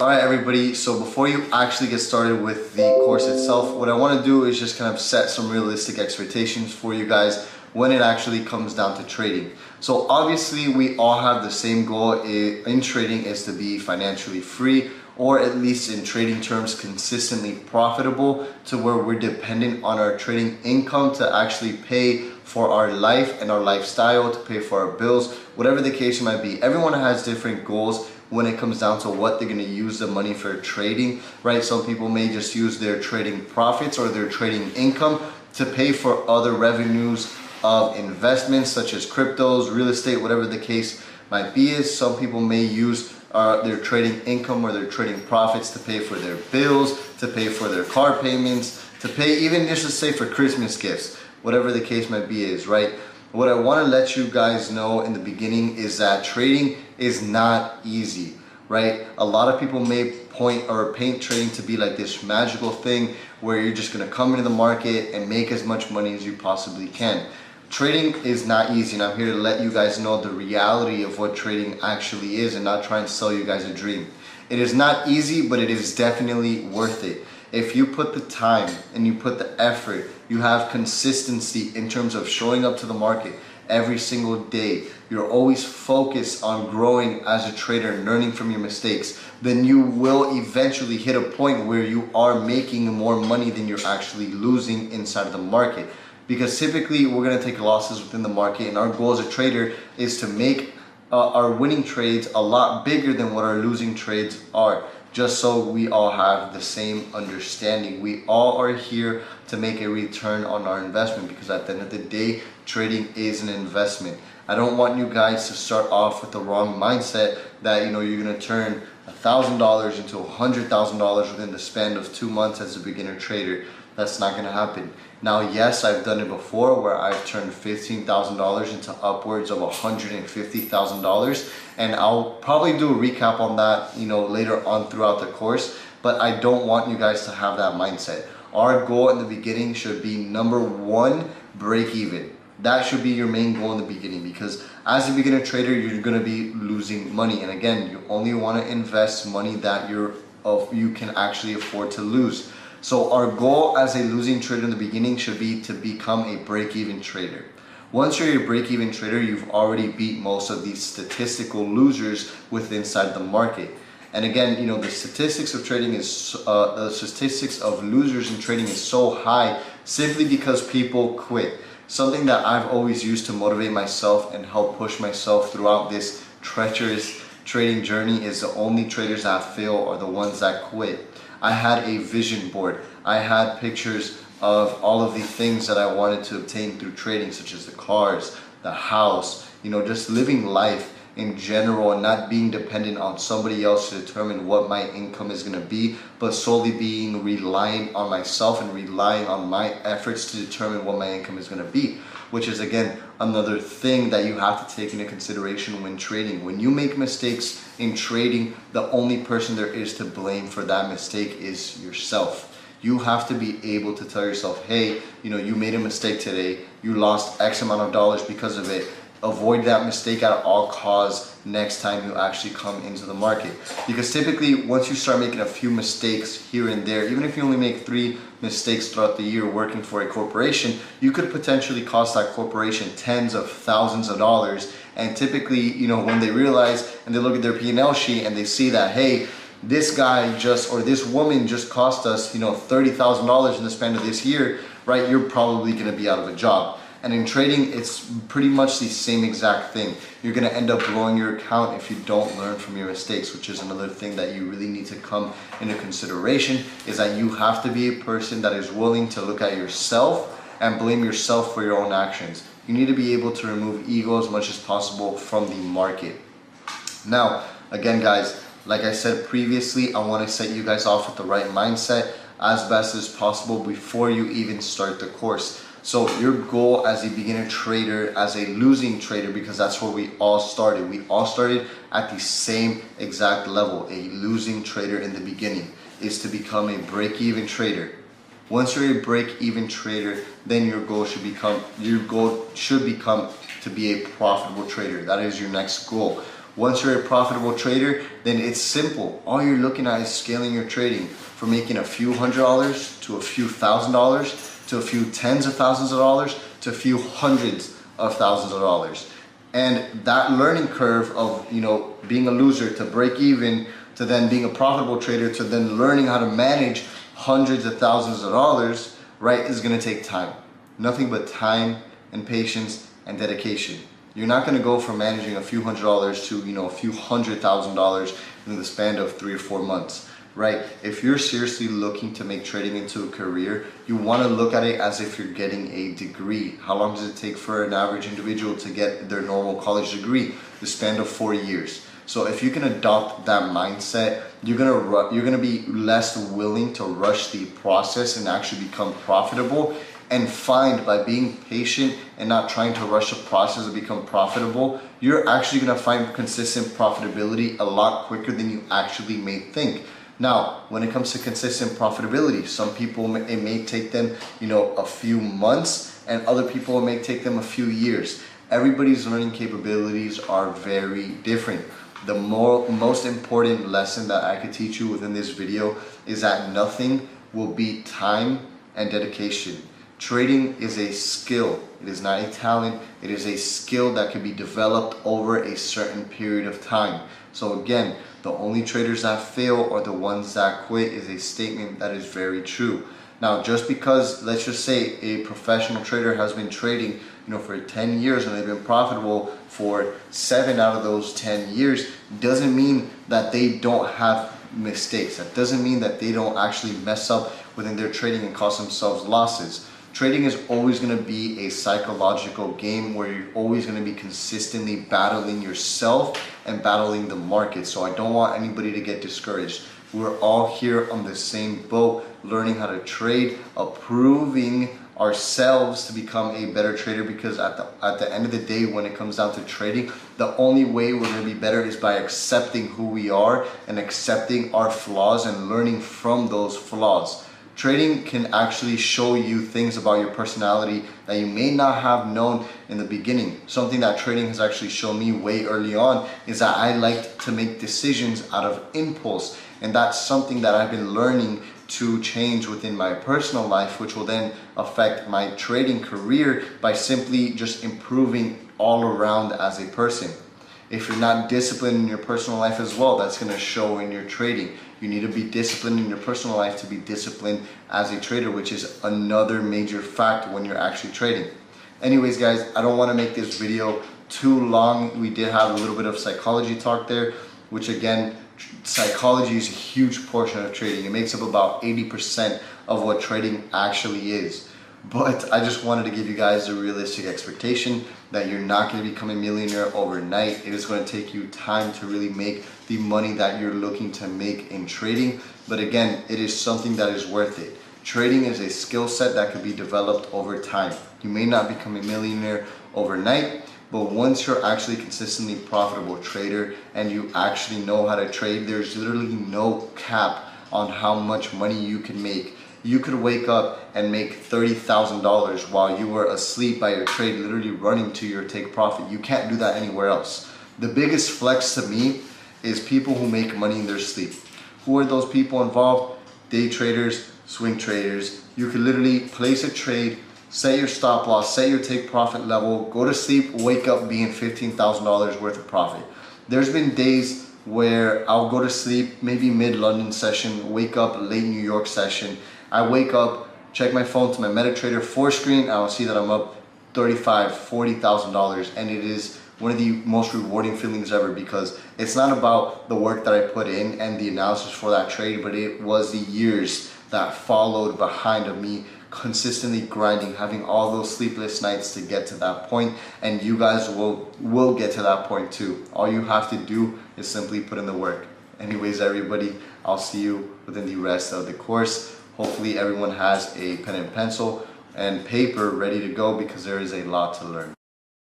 Alright everybody, so before you actually get started with the course itself, what I want to do is just kind of set some realistic expectations for you guys when it actually comes down to trading. So obviously we all have the same goal in trading, is to be financially free, or at least in trading terms consistently profitable, to where we're dependent on our trading income to actually pay for our life and our lifestyle, to pay for our bills, whatever the case might be. Everyone has different goals when it comes down to what they're going to use the money for trading, right? Some people may just use their trading profits or their trading income to pay for other revenues of investments such as cryptos, real estate, whatever the case might be. Some people may use their trading income or their trading profits to pay for their bills, to pay for their car payments, to pay even just to say for Christmas gifts, whatever the case might be is, right? What I want to let you guys know in the beginning is that trading is not easy, right? A lot of people may point or paint trading to be like this magical thing where you're just going to come into the market and make as much money as you possibly can. Trading is not easy, and I'm here to let you guys know the reality of what trading actually is and not trying to sell you guys a dream. It is not easy, but it is definitely worth it. If you put the time and you put the effort, you have consistency in terms of showing up to the market every single day, you're always focused on growing as a trader and learning from your mistakes, then you will eventually hit a point where you are making more money than you're actually losing inside of the market. Because typically we're going to take losses within the market, and our goal as a trader is to make our winning trades a lot bigger than what our losing trades are, just so we all have the same understanding. We all are here to make a return on our investment, because at the end of the day, trading is an investment. I don't want you guys to start off with the wrong mindset that you're going to turn $1,000 into $100,000 within the span of 2 months as a beginner trader. That's not going to happen. Now, yes, I've done it before where I've turned $15,000 into upwards of $150,000, and I'll probably do a recap on that, later on throughout the course. But I don't want you guys to have that mindset. Our goal in the beginning should be, number one, break even. That should be your main goal in the beginning, because as a beginner trader, you're going to be losing money. And again, you only want to invest money that you can actually afford to lose. So our goal as a losing trader in the beginning should be to become a break-even trader. Once you're a break-even trader, you've already beat most of these statistical losers inside the market. And again, the statistics of trading is the statistics of losers in trading is so high simply because people quit. Something that I've always used to motivate myself and help push myself throughout this treacherous trading journey is the only traders that fail are the ones that quit. I had a vision board. I had pictures of all of the things that I wanted to obtain through trading, such as the cars, the house, just living life in general and not being dependent on somebody else to determine what my income is going to be, but solely being reliant on myself and relying on my efforts to determine what my income is going to be, which is again another thing that you have to take into consideration when trading. When you make mistakes in trading, the only person there is to blame for that mistake is yourself. You have to be able to tell yourself, hey, you made a mistake today, you lost X amount of dollars because of it. Avoid that mistake at all costs next time you actually come into the market. Because typically, once you start making a few mistakes here and there, even if you only make 3 mistakes throughout the year working for a corporation, you could potentially cost that corporation tens of thousands of dollars. And typically, when they realize and they look at their P&L sheet and they see that, hey, this guy or this woman just cost us, $30,000 in the span of this year, right? You're probably going to be out of a job. And in trading, it's pretty much the same exact thing. You're going to end up blowing your account if you don't learn from your mistakes, which is another thing that you really need to come into consideration, is that you have to be a person that is willing to look at yourself and blame yourself for your own actions. You need to be able to remove ego as much as possible from the market. Now, again, guys, like I said previously, I want to set you guys off with the right mindset as best as possible before you even start the course. So your goal as a beginner trader, as a losing trader, because that's where we all started. We all started at the same exact level. A losing trader in the beginning is to become a break-even trader. Once you're a break-even trader, then your goal should become to be a profitable trader. That is your next goal. Once you're a profitable trader, then it's simple. All you're looking at is scaling your trading from making a few $100s to a few $1,000s to a few tens of thousands of dollars to a few hundreds of thousands of dollars. And that learning curve of, you know, being a loser to break even to then being a profitable trader to then learning how to manage hundreds of thousands of dollars, right, is going to take time. Nothing but time and patience and dedication. You're not going to go from managing a few $100s to, you know, a few $100,000 in the span of 3 or 4 months, right? If you're seriously looking to make trading into a career, you want to look at it as if you're getting a degree. How long does it take for an average individual to get their normal college degree? The span of 4 years. So if you can adopt that mindset, you're gonna be less willing to rush the process and actually become profitable. And find, by being patient and not trying to rush the process to become profitable, you're actually gonna find consistent profitability a lot quicker than you actually may think. Now, when it comes to consistent profitability, some people, it may take them, you know, a few months, and other people, it may take them a few years. Everybody's learning capabilities are very different. The most important lesson that I could teach you within this video is that nothing will beat time and dedication. Trading is a skill. It is not a talent. It is a skill that can be developed over a certain period of time. So again, the only traders that fail are the ones that quit is a statement that is very true. Now, just because, let's just say, a professional trader has been trading, you know, for 10 years and they've been profitable for 7 out of those 10 years, doesn't mean that they don't have mistakes. That doesn't mean that they don't actually mess up within their trading and cause themselves losses. Trading is always going to be a psychological game where you're always going to be consistently battling yourself and battling the market. So I don't want anybody to get discouraged. We're all here on the same boat, learning how to trade, approving ourselves to become a better trader, because at the end of the day, when it comes down to trading, the only way we're going to be better is by accepting who we are and accepting our flaws and learning from those flaws. Trading can actually show you things about your personality that you may not have known in the beginning. Something that trading has actually shown me way early on is that I like to make decisions out of impulse. And that's something that I've been learning to change within my personal life, which will then affect my trading career by simply just improving all around as a person. If you're not disciplined in your personal life as well, that's going to show in your trading. You need to be disciplined in your personal life to be disciplined as a trader, which is another major fact when you're actually trading. Anyways, guys, I don't want to make this video too long. We did have a little bit of psychology talk there, which again, psychology is a huge portion of trading. It makes up about 80% of what trading actually is. But I just wanted to give you guys a realistic expectation that you're not going to become a millionaire overnight. It is going to take you time to really make the money that you're looking to make in trading. But again, it is something that is worth it. Trading is a skill set that can be developed over time. You may not become a millionaire overnight, but once you're actually a consistently profitable trader and you actually know how to trade, there's literally no cap on how much money you can make. You could wake up and make $30,000 while you were asleep by your trade, literally running to your take profit. You can't do that anywhere else. The biggest flex to me is people who make money in their sleep. Who are those people involved? Day traders, swing traders. You could literally place a trade, set your stop loss, set your take profit level, go to sleep, wake up being $15,000 worth of profit. There's been days where I'll go to sleep, maybe mid-London session, wake up late New York session. I wake up, check my phone to my MetaTrader 4 screen, I will see that I'm up $35,000, $40,000, and it is one of the most rewarding feelings ever, because it's not about the work that I put in and the analysis for that trade, but it was the years that followed behind of me consistently grinding, having all those sleepless nights to get to that point. And you guys will get to that point too. All you have to do is simply put in the work. Anyways, everybody, I'll see you within the rest of the course. Hopefully everyone has a pen and pencil and paper ready to go, because there is a lot to learn.